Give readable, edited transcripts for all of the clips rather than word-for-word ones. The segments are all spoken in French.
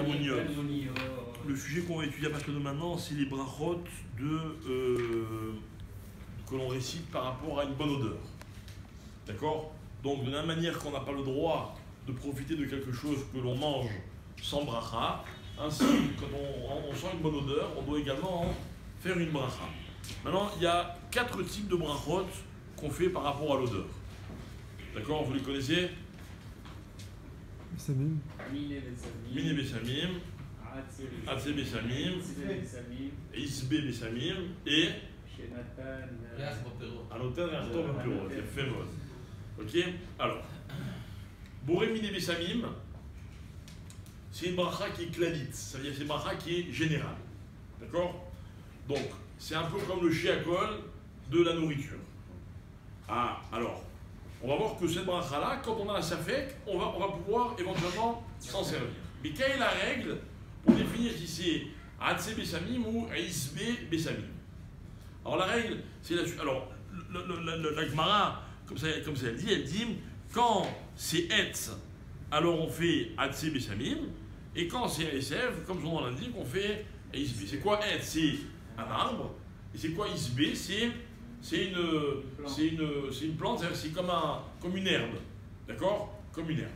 ammonium. Le sujet qu'on va étudier à partir de maintenant, c'est les brachot que l'on récite par rapport à une bonne odeur. D'accord? Donc, de la même manière qu'on n'a pas le droit de profiter de quelque chose que l'on mange sans bracha, ainsi, quand on sent une bonne odeur, on doit également faire une bracha. Maintenant, il y a 4 types de brachot qu'on fait par rapport à l'odeur. D'accord? Vous les connaissez? Bessamim. Mine Bessamim, Atse Bessamim, Isbe Bessamim et Anoten Reachtom Bapirot. C'est fait mode. Ok? Alors, Boré Mine Bessamim, c'est une bracha qui est cladite, ça veut dire que c'est une bracha qui est générale. D'accord? Donc, c'est un peu comme le shiakol de la nourriture. Ah, alors, on va voir que cette bracha-là, quand on a un safek, on va pouvoir éventuellement s'en servir. Mais quelle est la règle pour définir si c'est Atse Bessamim ou Isbe Bessamim? Alors la règle, c'est la suite. Alors, la Gemara, comme ça elle dit, quand c'est Etz, alors on fait Atse Bessamim, et quand c'est SF, comme son nom l'indique, on fait Isbe. C'est quoi Etz? C'est un arbre, et c'est quoi Isbe? C'est une plante, c'est comme une herbe, d'accord? Comme une herbe.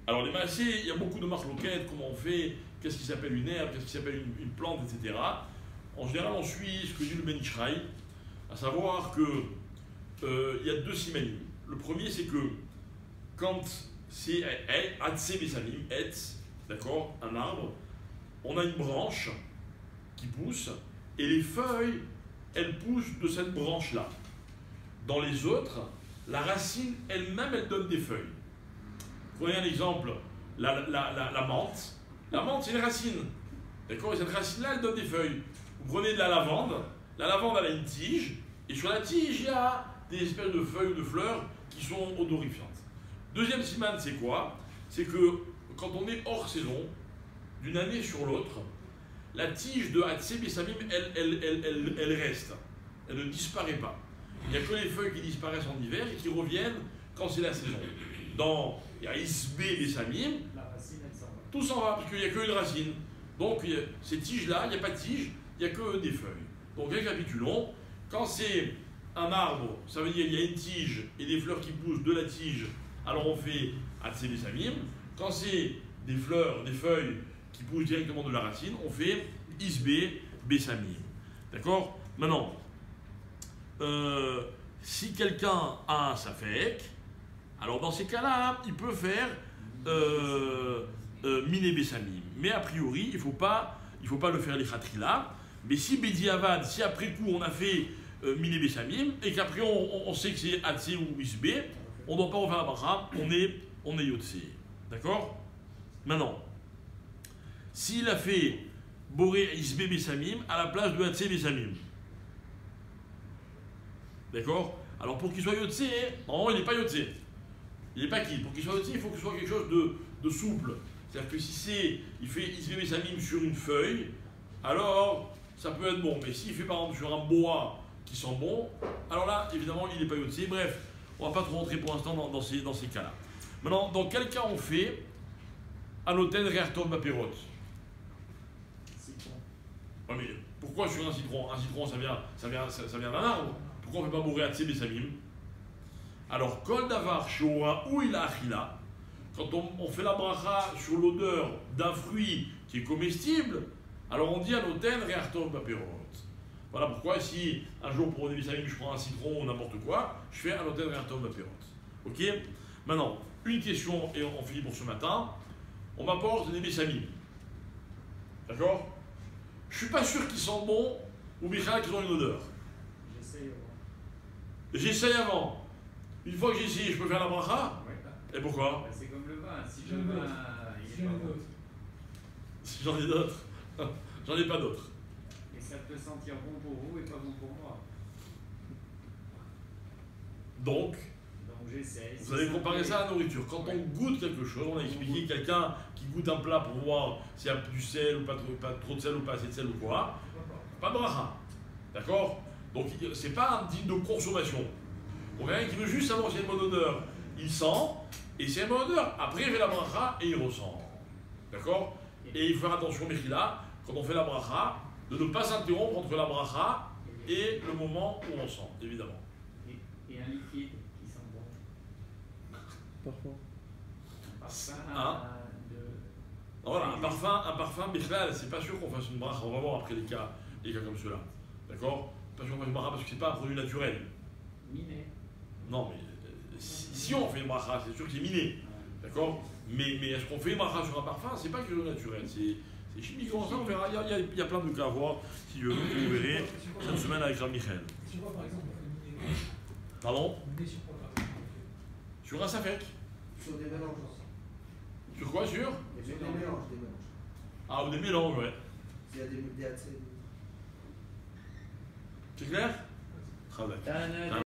Alors les massés, il y a beaucoup de marloquettes, comment on fait, qu'est-ce qui s'appelle une herbe, qu'est-ce qui s'appelle une plante, etc. En général, on suit ce que dit le Ben Ish Chai, à savoir que il y a 2 simanim. Le premier, c'est que quand c'est Atse Bessamim, Etz, d'accord, un arbre, on a une branche qui pousse, et les feuilles, elles poussent de cette branche-là. Dans les autres, la racine elle-même, elle donne des feuilles. Prenez un exemple, la menthe. La menthe, c'est une racine. D'accord? Et cette racine-là, elle donne des feuilles. Vous prenez de la lavande, elle a une tige, et sur la tige, il y a des espèces de feuilles ou de fleurs qui sont odorifiantes. Deuxième siman, c'est quoi? C'est que quand on est hors saison, d'une année sur l'autre, la tige de Atse Bessamim, elle reste. Elle ne disparaît pas. Il n'y a que les feuilles qui disparaissent en hiver et qui reviennent quand c'est la saison. Il y a Isbe Bessamim, tout s'en va, parce qu'il n'y a qu'une racine. Donc, ces tiges-là, il n'y a pas de tige, il n'y a que des feuilles. Donc, récapitulons. Quand c'est un arbre, ça veut dire qu'il y a une tige et des fleurs qui poussent de la tige, alors on fait Atse Bessamim. Quand c'est des fleurs, des feuilles qui poussent directement de la racine, on fait Isbe Bessamim. D'accord? Maintenant, si quelqu'un a un safek, alors dans ces cas-là, il peut faire Mine Bessamim. Mais a priori, il ne faut pas le faire les khatrila. Mais si Bedi Avad, si après coup on a fait Mine Bessamim, et qu'après on sait que c'est Atse ou Isbe, on ne doit pas refaire la bracha, on est Yotse. D'accord? Maintenant, s'il a fait Boré Isbe Bessamim à la place de Atse Bessamim. D'accord? Alors pour qu'il soit Yotse, normalement il n'est pas Yotse. Il n'est pas qui? Pour qu'il soit Yotse, il faut que ce soit quelque chose de souple. C'est-à-dire que si il fait Isbe Bessamim sur une feuille, alors ça peut être bon. Mais s'il fait par exemple sur un bois qui sent bon, alors là, évidemment, il n'est pas Yotse. Bref, on ne va pas trop rentrer pour l'instant dans ces cas-là. Maintenant, dans quel cas on fait Anoten Reachtom Bapirot? Ouais, mais pourquoi sur un citron? Un citron, ça vient d'un arbre. Pourquoi on ne fait pas mourir Atse Bessamim? Alors, Kol Davar Shoa ou il a Achila, quand on fait la bracha sur l'odeur d'un fruit qui est comestible, alors on dit Anoten Reachtom Bapirot. Voilà pourquoi, si un jour pour des Bessamim, je prends un citron ou n'importe quoi, je fais Anoten Reachtom Bapirot. Ok? Maintenant, une question et on finit pour ce matin. On m'apporte des Bessamim. D'accord? Je ne suis pas sûr qu'ils sentent bon ou bien qu'ils ont une odeur. J'essaye avant. Une fois que j'ai essayé, je peux faire la bracha? Et pourquoi? C'est comme le vin. Si j'en ai il est pas bon. Si j'en ai d'autres. J'en ai pas d'autres. Et ça peut sentir bon pour vous et pas bon pour moi. Donc j'essaye. vous allez comparer ça à la nourriture. Quand on goûte quelque chose, on a expliqué quelqu'un qui goûte un plat pour voir s'il y a du sel ou pas trop de sel ou pas assez de sel ou quoi. Pas de bracha. D'accord? Donc c'est pas un digne de consommation. On a quelqu'un qui veut juste savoir s'il y a une bonne odeur. Il sent, et s'il y a une bonne odeur, après il fait la bracha et il ressent. D'accord? Et il faut faire attention, Mechila, quand on fait la bracha, de ne pas s'interrompre entre la bracha et le moment où on sent, évidemment. Et un liquide qui sent bon. Parfois. Hein? Voilà, un parfum, Mechila, c'est pas sûr qu'on fasse une bracha. On va voir après les cas comme ceux-là. D'accord? Pas sûr qu'on fasse une bracha parce que c'est pas un produit naturel. Miné. Non, mais si on fait une bracha, c'est sûr que c'est miné. D'accord? Mais est-ce qu'on fait une bracha sur un parfum? C'est pas quelque chose de naturel. C'est chimique. Comme ça, on verra. Il y a plein de cas à voir. Si vous verrez cette semaine avec Jean-Michel. Sur quoi, par exemple, on fait miner? Pardon? Miner sur quoi, par exemple? Sur un safek. Sur des mélanges. Sur quoi? Sur Des mélanges. Ah, ou des mélanges, ouais. Il y a des DHC. C'est clair? Très bien.